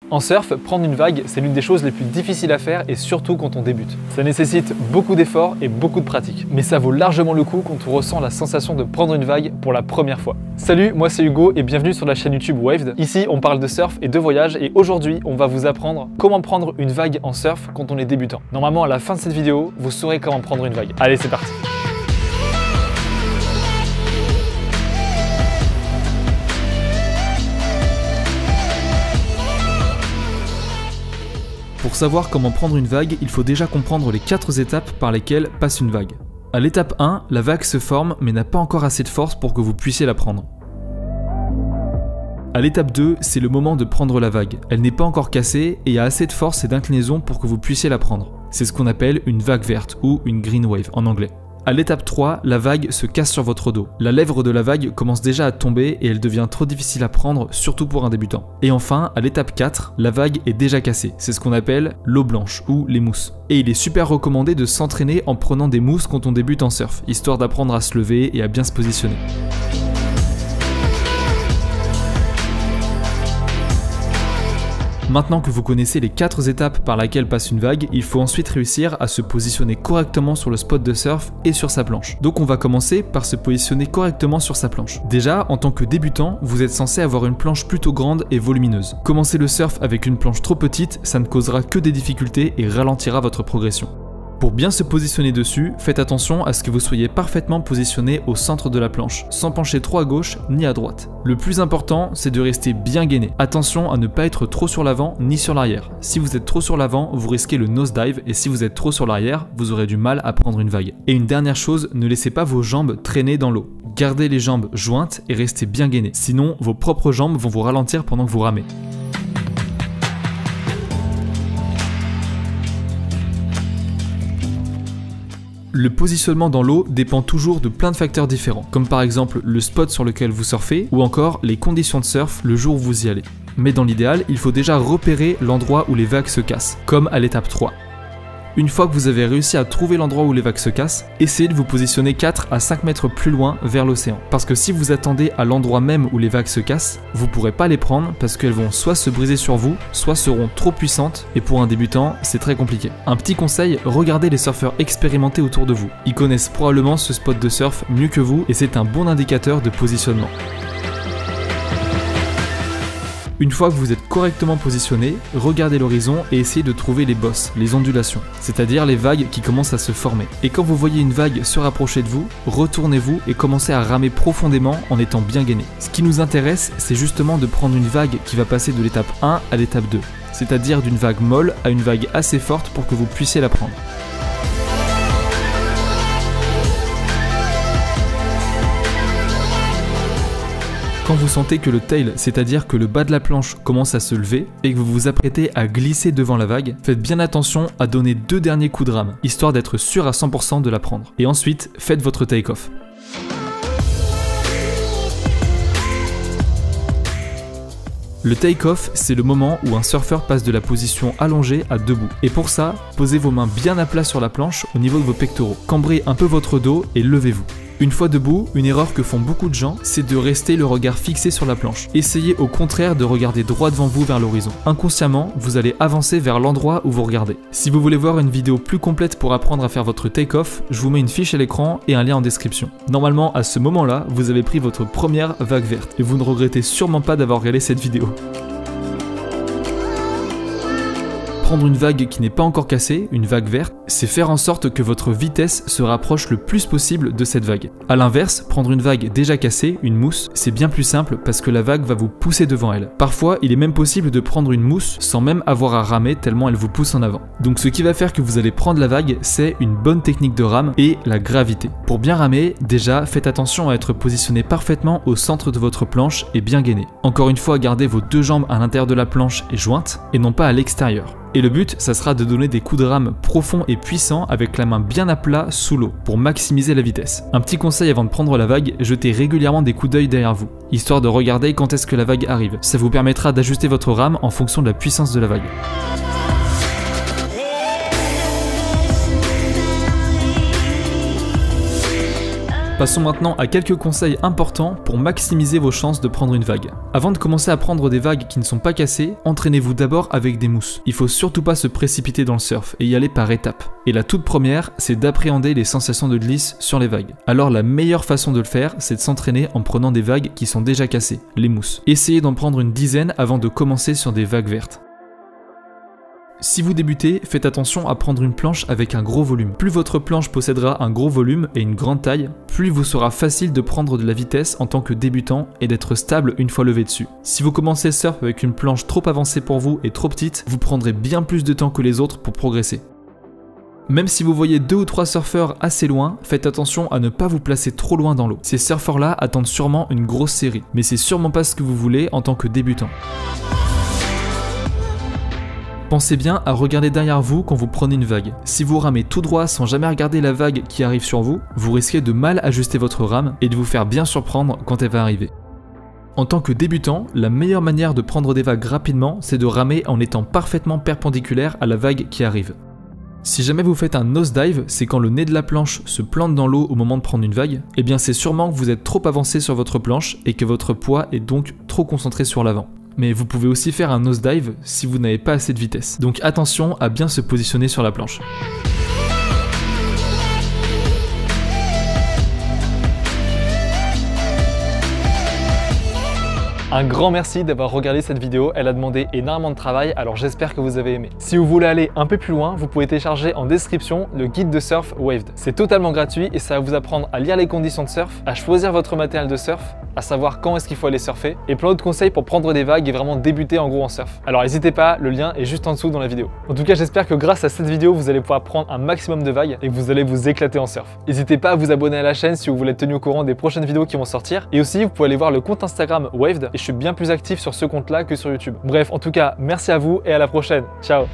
En surf, prendre une vague, c'est l'une des choses les plus difficiles à faire et surtout quand on débute. Ça nécessite beaucoup d'efforts et beaucoup de pratique. Mais ça vaut largement le coup quand on ressent la sensation de prendre une vague pour la première fois. Salut, moi c'est Hugo et bienvenue sur la chaîne YouTube Waved. Ici, on parle de surf et de voyage et aujourd'hui, on va vous apprendre comment prendre une vague en surf quand on est débutant. Normalement, à la fin de cette vidéo, vous saurez comment prendre une vague. Allez, c'est parti! Pour savoir comment prendre une vague, il faut déjà comprendre les 4 étapes par lesquelles passe une vague. À l'étape 1, la vague se forme mais n'a pas encore assez de force pour que vous puissiez la prendre. À l'étape 2, c'est le moment de prendre la vague. Elle n'est pas encore cassée et a assez de force et d'inclinaison pour que vous puissiez la prendre. C'est ce qu'on appelle une vague verte ou une green wave en anglais. À l'étape 3, la vague se casse sur votre dos. La lèvre de la vague commence déjà à tomber et elle devient trop difficile à prendre, surtout pour un débutant. Et enfin, à l'étape 4, la vague est déjà cassée. C'est ce qu'on appelle l'eau blanche ou les mousses. Et il est super recommandé de s'entraîner en prenant des mousses quand on débute en surf, histoire d'apprendre à se lever et à bien se positionner. Maintenant que vous connaissez les 4 étapes par lesquelles passe une vague, il faut ensuite réussir à se positionner correctement sur le spot de surf et sur sa planche. Donc on va commencer par se positionner correctement sur sa planche. Déjà, en tant que débutant, vous êtes censé avoir une planche plutôt grande et volumineuse. Commencer le surf avec une planche trop petite, ça ne causera que des difficultés et ralentira votre progression. Pour bien se positionner dessus, faites attention à ce que vous soyez parfaitement positionné au centre de la planche, sans pencher trop à gauche ni à droite. Le plus important, c'est de rester bien gainé. Attention à ne pas être trop sur l'avant ni sur l'arrière. Si vous êtes trop sur l'avant, vous risquez le nosedive et si vous êtes trop sur l'arrière, vous aurez du mal à prendre une vague. Et une dernière chose, ne laissez pas vos jambes traîner dans l'eau. Gardez les jambes jointes et restez bien gainé. Sinon, vos propres jambes vont vous ralentir pendant que vous ramez. Le positionnement dans l'eau dépend toujours de plein de facteurs différents, comme par exemple le spot sur lequel vous surfez ou encore les conditions de surf le jour où vous y allez. Mais dans l'idéal, il faut déjà repérer l'endroit où les vagues se cassent, comme à l'étape 3. Une fois que vous avez réussi à trouver l'endroit où les vagues se cassent, essayez de vous positionner 4 à 5 mètres plus loin vers l'océan. Parce que si vous attendez à l'endroit même où les vagues se cassent, vous ne pourrez pas les prendre parce qu'elles vont soit se briser sur vous, soit seront trop puissantes et pour un débutant, c'est très compliqué. Un petit conseil, regardez les surfeurs expérimentés autour de vous. Ils connaissent probablement ce spot de surf mieux que vous et c'est un bon indicateur de positionnement. Une fois que vous êtes correctement positionné, regardez l'horizon et essayez de trouver les bosses, les ondulations, c'est-à-dire les vagues qui commencent à se former. Et quand vous voyez une vague se rapprocher de vous, retournez-vous et commencez à ramer profondément en étant bien gainé. Ce qui nous intéresse, c'est justement de prendre une vague qui va passer de l'étape 1 à l'étape 2, c'est-à-dire d'une vague molle à une vague assez forte pour que vous puissiez la prendre. Quand vous sentez que le tail, c'est-à-dire que le bas de la planche commence à se lever et que vous vous apprêtez à glisser devant la vague, faites bien attention à donner 2 derniers coups de rame, histoire d'être sûr à 100% de la prendre. Et ensuite, faites votre take-off. Le take-off, c'est le moment où un surfeur passe de la position allongée à debout. Et pour ça, posez vos mains bien à plat sur la planche au niveau de vos pectoraux. Cambrez un peu votre dos et levez-vous. Une fois debout, une erreur que font beaucoup de gens, c'est de rester le regard fixé sur la planche. Essayez au contraire de regarder droit devant vous vers l'horizon. Inconsciemment, vous allez avancer vers l'endroit où vous regardez. Si vous voulez voir une vidéo plus complète pour apprendre à faire votre take-off, je vous mets une fiche à l'écran et un lien en description. Normalement, à ce moment-là, vous avez pris votre première vague verte et vous ne regrettez sûrement pas d'avoir regardé cette vidéo. Prendre une vague qui n'est pas encore cassée, une vague verte, c'est faire en sorte que votre vitesse se rapproche le plus possible de cette vague. A l'inverse, prendre une vague déjà cassée, une mousse, c'est bien plus simple parce que la vague va vous pousser devant elle. Parfois, il est même possible de prendre une mousse sans même avoir à ramer tellement elle vous pousse en avant. Donc ce qui va faire que vous allez prendre la vague, c'est une bonne technique de rame et la gravité. Pour bien ramer, déjà, faites attention à être positionné parfaitement au centre de votre planche et bien gainé. Encore une fois, gardez vos 2 jambes à l'intérieur de la planche et jointes et non pas à l'extérieur. Et le but, ça sera de donner des coups de rame profonds et puissants avec la main bien à plat sous l'eau pour maximiser la vitesse. Un petit conseil avant de prendre la vague, jetez régulièrement des coups d'œil derrière vous, histoire de regarder quand est-ce que la vague arrive. Ça vous permettra d'ajuster votre rame en fonction de la puissance de la vague. Passons maintenant à quelques conseils importants pour maximiser vos chances de prendre une vague. Avant de commencer à prendre des vagues qui ne sont pas cassées, entraînez-vous d'abord avec des mousses. Il faut surtout pas se précipiter dans le surf et y aller par étapes. Et la toute première, c'est d'appréhender les sensations de glisse sur les vagues. Alors la meilleure façon de le faire, c'est de s'entraîner en prenant des vagues qui sont déjà cassées, les mousses. Essayez d'en prendre une dizaine avant de commencer sur des vagues vertes. Si vous débutez, faites attention à prendre une planche avec un gros volume. Plus votre planche possédera un gros volume et une grande taille, plus il vous sera facile de prendre de la vitesse en tant que débutant et d'être stable une fois levé dessus. Si vous commencez le surf avec une planche trop avancée pour vous et trop petite, vous prendrez bien plus de temps que les autres pour progresser. Même si vous voyez 2 ou 3 surfeurs assez loin, faites attention à ne pas vous placer trop loin dans l'eau. Ces surfeurs-là attendent sûrement une grosse série, mais c'est sûrement pas ce que vous voulez en tant que débutant. Pensez bien à regarder derrière vous quand vous prenez une vague. Si vous ramez tout droit sans jamais regarder la vague qui arrive sur vous, vous risquez de mal ajuster votre rame et de vous faire bien surprendre quand elle va arriver. En tant que débutant, la meilleure manière de prendre des vagues rapidement, c'est de ramer en étant parfaitement perpendiculaire à la vague qui arrive. Si jamais vous faites un nosedive, c'est quand le nez de la planche se plante dans l'eau au moment de prendre une vague, eh bien c'est sûrement que vous êtes trop avancé sur votre planche et que votre poids est donc trop concentré sur l'avant. Mais vous pouvez aussi faire un nosedive si vous n'avez pas assez de vitesse. Donc attention à bien se positionner sur la planche. Un grand merci d'avoir regardé cette vidéo, elle a demandé énormément de travail, alors j'espère que vous avez aimé. Si vous voulez aller un peu plus loin, vous pouvez télécharger en description le guide de surf Waved. C'est totalement gratuit et ça va vous apprendre à lire les conditions de surf, à choisir votre matériel de surf, à savoir quand est-ce qu'il faut aller surfer, et plein d'autres conseils pour prendre des vagues et vraiment débuter en gros en surf. Alors n'hésitez pas, le lien est juste en dessous dans la vidéo. En tout cas, j'espère que grâce à cette vidéo, vous allez pouvoir prendre un maximum de vagues et que vous allez vous éclater en surf. N'hésitez pas à vous abonner à la chaîne si vous voulez être tenu au courant des prochaines vidéos qui vont sortir. Et aussi, vous pouvez aller voir le compte Instagram Waved, et je suis bien plus actif sur ce compte-là que sur YouTube. Bref, en tout cas, merci à vous et à la prochaine. Ciao!